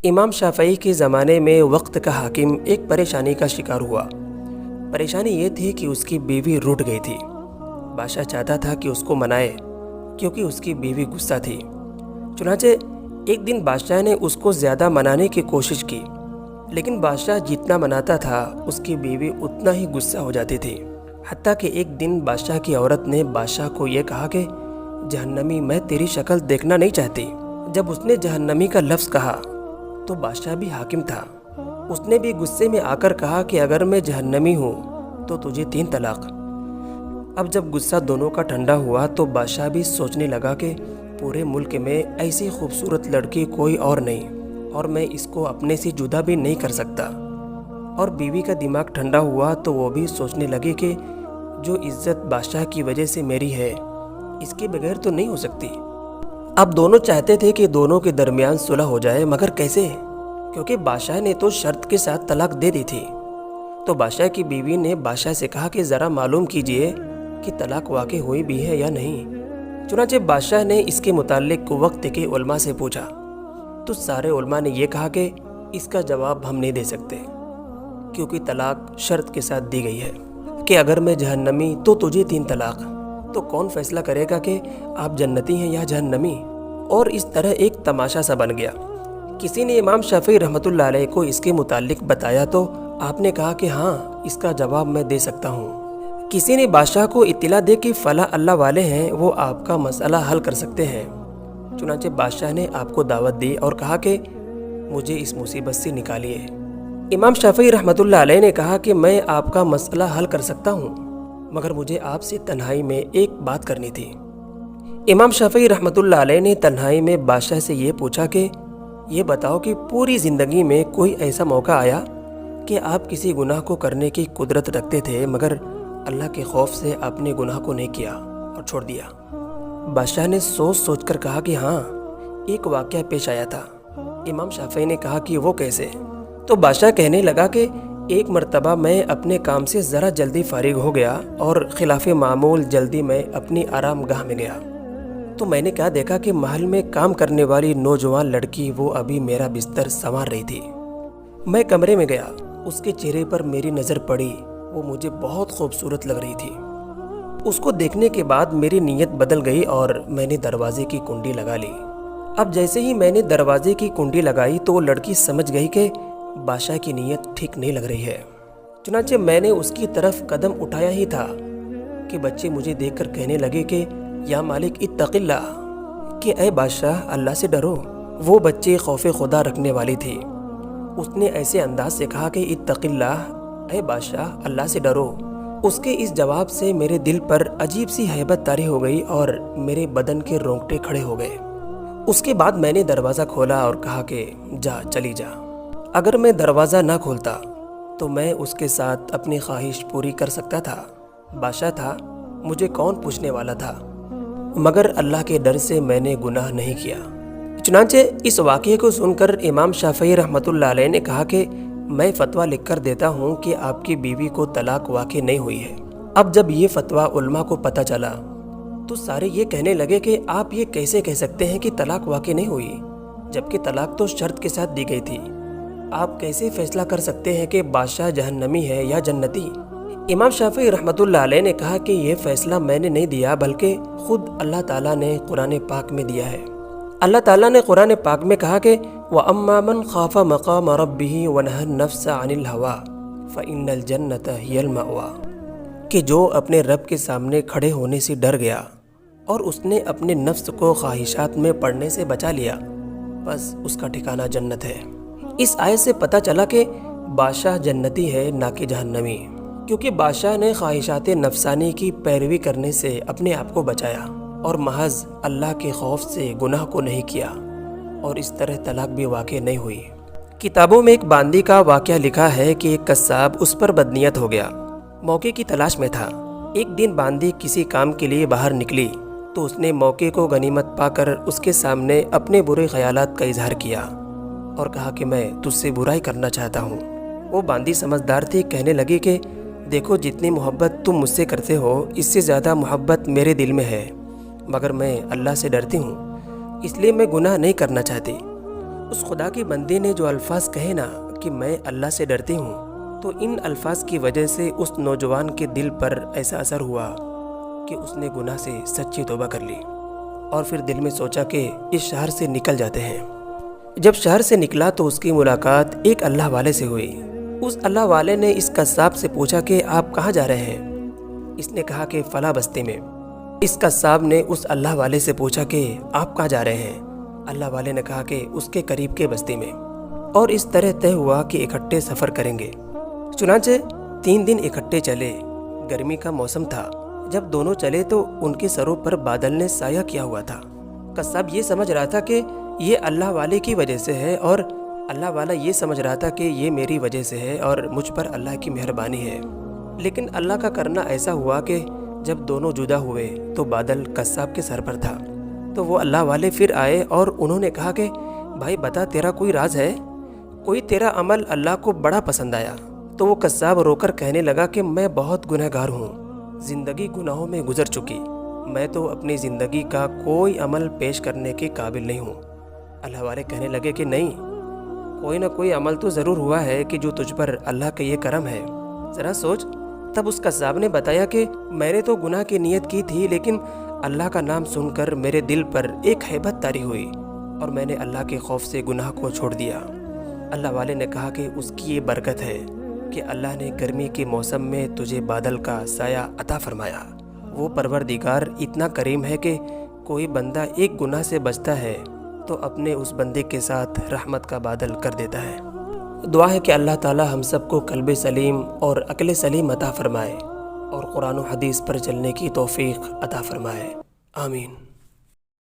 امام شافعی کے زمانے میں وقت کا حاکم ایک پریشانی کا شکار ہوا۔ پریشانی یہ تھی کہ اس کی بیوی روٹھ گئی تھی۔ بادشاہ چاہتا تھا کہ اس کو منائے کیونکہ اس کی بیوی غصہ تھی۔ چنانچہ ایک دن بادشاہ نے اس کو زیادہ منانے کی کوشش کی، لیکن بادشاہ جتنا مناتا تھا اس کی بیوی اتنا ہی غصہ ہو جاتی تھی۔ حتیٰ کہ ایک دن بادشاہ کی عورت نے بادشاہ کو یہ کہا کہ جہنمی، میں تیری شکل دیکھنا نہیں چاہتی۔ جب اس نے جہنمی کا لفظ کہا تو بادشاہ بھی حاکم تھا۔ اس نے بھی غصے میں آ کر کہا کہ اگر میں جہنمی ہوں تو تجھے 3 طلاق۔ اب جب غصہ دونوں کا ٹھنڈا ہوا تو بادشاہ بھی سوچنے لگا کہ پورے ملک میں ایسی خوبصورت لڑکی کوئی اور نہیں، اور میں اس کو اپنے سے جدا بھی نہیں کر سکتا۔ اور بیوی کا دماغ ٹھنڈا ہوا تو وہ بھی سوچنے لگی کہ جو عزت بادشاہ کی وجہ سے میری ہے، اس کے بغیر تو نہیں ہو سکتی۔ اب دونوں چاہتے تھے کہ دونوں کے درمیان صلح ہو جائے، مگر کیسے؟ کیونکہ بادشاہ نے تو شرط کے ساتھ طلاق دے دی تھی۔ تو بادشاہ کی بیوی نے بادشاہ سے کہا کہ ذرا معلوم کیجئے کہ طلاق واقع ہوئی بھی ہے یا نہیں۔ چنانچہ بادشاہ نے اس کے متعلق وقت کے علماء سے پوچھا تو سارے علماء نے یہ کہا کہ اس کا جواب ہم نہیں دے سکتے، کیونکہ طلاق شرط کے ساتھ دی گئی ہے کہ اگر میں جہنمی تو تجھے 3 طلاق۔ تو کون فیصلہ کرے گا کہ آپ جنتی ہیں یا جہنمی؟ اور اس طرح ایک تماشا سا بن گیا۔ کسی نے امام شافعی رحمۃ اللہ علیہ کو اس کے متعلق بتایا تو آپ نے کہا کہ ہاں، اس کا جواب میں دے سکتا ہوں۔ کسی نے بادشاہ کو اطلاع دے کہ فلاں اللہ والے ہیں، وہ آپ کا مسئلہ حل کر سکتے ہیں۔ چنانچہ بادشاہ نے آپ کو دعوت دی اور کہا کہ مجھے اس مصیبت سے نکالیے۔ امام شافعی رحمۃ اللہ علیہ نے کہا کہ میں آپ کا مسئلہ حل کر سکتا ہوں، مگر مجھے آپ سے تنہائی میں ایک بات کرنی تھی۔ امام شافعی رحمۃ اللہ علیہ نے تنہائی میں بادشاہ سے یہ پوچھا کہ یہ بتاؤ کہ پوری زندگی میں کوئی ایسا موقع آیا کہ آپ کسی گناہ کو کرنے کی قدرت رکھتے تھے، مگر اللہ کے خوف سے آپ نے گناہ کو نہیں کیا اور چھوڑ دیا؟ بادشاہ نے سوچ سوچ کر کہا کہ ہاں، ایک واقعہ پیش آیا تھا۔ امام شافعی نے کہا کہ وہ کیسے؟ تو بادشاہ کہنے لگا کہ ایک مرتبہ میں اپنے کام سے ذرا جلدی فارغ ہو گیا اور خلاف معمول جلدی میں اپنی آرام گاہ میں گیا۔ تو میں نے کیا دیکھا کہ محل میں کام کرنے والی نوجوان لڑکی وہ ابھی میرا بستر سنوار رہی تھی۔ میں کمرے میں گیا، اس کے چہرے پر میری نظر پڑی، وہ مجھے بہت خوبصورت لگ رہی تھی۔ اس کو دیکھنے کے بعد میری نیت بدل گئی اور میں نے دروازے کی کنڈی لگا لی۔ اب جیسے ہی میں نے دروازے کی کنڈی لگائی تو وہ لڑکی سمجھ گئی کہ بادشاہ کی نیت ٹھیک نہیں لگ رہی ہے۔ چنانچہ میں نے اس کی طرف قدم اٹھایا ہی تھا کہ بچے مجھے دیکھ کر کہنے لگے کہ یا مالک اتق اللہ، کہ اے بادشاہ اللہ سے ڈرو۔ وہ بچے خوف خدا رکھنے والی تھی۔ اس نے ایسے انداز سے کہا کہ اتق اللہ، اے بادشاہ اللہ سے ڈرو۔ اس کے اس جواب سے میرے دل پر عجیب سی ہیبت طاری ہو گئی اور میرے بدن کے رونگٹے کھڑے ہو گئے۔ اس کے بعد میں نے دروازہ کھولا اور کہا کہ جا، چلی جا۔ اگر میں دروازہ نہ کھولتا تو میں اس کے ساتھ اپنی خواہش پوری کر سکتا تھا۔ بادشاہ تھا، مجھے کون پوچھنے والا تھا؟ مگر اللہ کے ڈر سے میں نے گناہ نہیں کیا۔ چنانچہ اس واقعے کو سن کر امام شافعی رحمۃ اللہ علیہ نے کہا کہ میں فتویٰ لکھ کر دیتا ہوں کہ آپ کی بیوی کو طلاق واقع نہیں ہوئی ہے۔ اب جب یہ فتویٰ علماء کو پتہ چلا تو سارے یہ کہنے لگے کہ آپ یہ کیسے کہہ سکتے ہیں کہ طلاق واقع نہیں ہوئی، جبکہ طلاق تو شرط کے ساتھ دی گئی تھی۔ آپ کیسے فیصلہ کر سکتے ہیں کہ بادشاہ جہنمی ہے یا جنتی؟ امام شافعی رحمۃ اللہ علیہ نے کہا کہ یہ فیصلہ میں نے نہیں دیا، بلکہ خود اللہ تعالیٰ نے قرآن پاک میں دیا ہے۔ اللہ تعالیٰ نے قرآن پاک میں کہا کہ وَأَمَّا مَنْ خَافَ مَقَامَ رَبِّهِ وَنَهَى النَّفْسَ عَنِ الْهَوَىٰ فَإِنَّ الْجَنَّةَ هِيَ الْمَأْوَىٰ، کہ جو اپنے رب کے سامنے کھڑے ہونے سے ڈر گیا اور اس نے اپنے نفس کو خواہشات میں پڑنے سے بچا لیا، بس اس کا ٹھکانہ جنت ہے۔ اس آیت سے پتہ چلا کہ بادشاہ جنتی ہے نہ کہ جہنمی، کیونکہ بادشاہ نے خواہشات نفسانی کی پیروی کرنے سے اپنے آپ کو بچایا اور محض اللہ کے خوف سے گناہ کو نہیں کیا، اور اس طرح طلاق بھی واقع نہیں ہوئی۔ کتابوں میں ایک باندی کا واقعہ لکھا ہے کہ ایک قصاب اس پر بدنیت ہو گیا، موقع کی تلاش میں تھا۔ ایک دن باندی کسی کام کے لیے باہر نکلی تو اس نے موقع کو غنیمت پا کر اس کے سامنے اپنے برے خیالات کا اظہار کیا اور کہا کہ میں تجھ سے برائی کرنا چاہتا ہوں۔ وہ باندی سمجھدار تھی، کہنے لگی کہ دیکھو، جتنی محبت تم مجھ سے کرتے ہو اس سے زیادہ محبت میرے دل میں ہے، مگر میں اللہ سے ڈرتی ہوں، اس لیے میں گناہ نہیں کرنا چاہتی۔ اس خدا کی بندی نے جو الفاظ کہے نا کہ میں اللہ سے ڈرتی ہوں، تو ان الفاظ کی وجہ سے اس نوجوان کے دل پر ایسا اثر ہوا کہ اس نے گناہ سے سچی توبہ کر لی اور پھر دل میں سوچا کہ اس شہر سے نکل جاتے ہیں۔ جب شہر سے نکلا تو اس کی ملاقات ایک اللہ والے سے ہوئی۔ اس اللہ والے نے اس قصاب سے پوچھا کہ آپ کہاں جا رہے ہیں؟ اس نے کہا کہ فلاں بستی میں۔ اس قصاب نے اس اللہ والے سے پوچھا کہ آپ کہاں جا رہے ہیں؟ اللہ والے نے کہا کہ اس کے قریب کے بستی میں، اور اس طرح طے ہوا کہ اکٹھے سفر کریں گے۔ چنانچہ 3 دن اکٹھے چلے۔ گرمی کا موسم تھا۔ جب دونوں چلے تو ان کے سروں پر بادل نے سایہ کیا ہوا تھا۔ قصاب یہ سمجھ رہا تھا کہ یہ اللہ والے کی وجہ سے ہے، اور اللہ والا یہ سمجھ رہا تھا کہ یہ میری وجہ سے ہے اور مجھ پر اللہ کی مہربانی ہے۔ لیکن اللہ کا کرنا ایسا ہوا کہ جب دونوں جدا ہوئے تو بادل قصاب کے سر پر تھا۔ تو وہ اللہ والے پھر آئے اور انہوں نے کہا کہ بھائی بتا، تیرا کوئی راز ہے؟ کوئی تیرا عمل اللہ کو بڑا پسند آیا؟ تو وہ قصاب رو کر کہنے لگا کہ میں بہت گنہگار ہوں، زندگی گناہوں میں گزر چکی، میں تو اپنی زندگی کا کوئی عمل پیش کرنے کے قابل نہیں ہوں۔ اللہ والے کہنے لگے کہ نہیں، کوئی نہ کوئی عمل تو ضرور ہوا ہے کہ جو تجھ پر اللہ کا یہ کرم ہے، ذرا سوچ۔ تب اس قصاب نے بتایا کہ میں نے تو گناہ کی نیت کی تھی، لیکن اللہ کا نام سن کر میرے دل پر ایک ہیبت طاری ہوئی اور میں نے اللہ کے خوف سے گناہ کو چھوڑ دیا۔ اللہ والے نے کہا کہ اس کی یہ برکت ہے کہ اللہ نے گرمی کے موسم میں تجھے بادل کا سایہ عطا فرمایا۔ وہ پروردگار اتنا کریم ہے کہ کوئی بندہ ایک گناہ سے بچتا ہے تو اپنے اس بندے کے ساتھ رحمت کا بادل کر دیتا ہے۔ دعا ہے کہ اللہ تعالی ہم سب کو قلب سلیم اور عقل سلیم عطا فرمائے اور قرآن و حدیث پر چلنے کی توفیق عطا فرمائے۔ آمین۔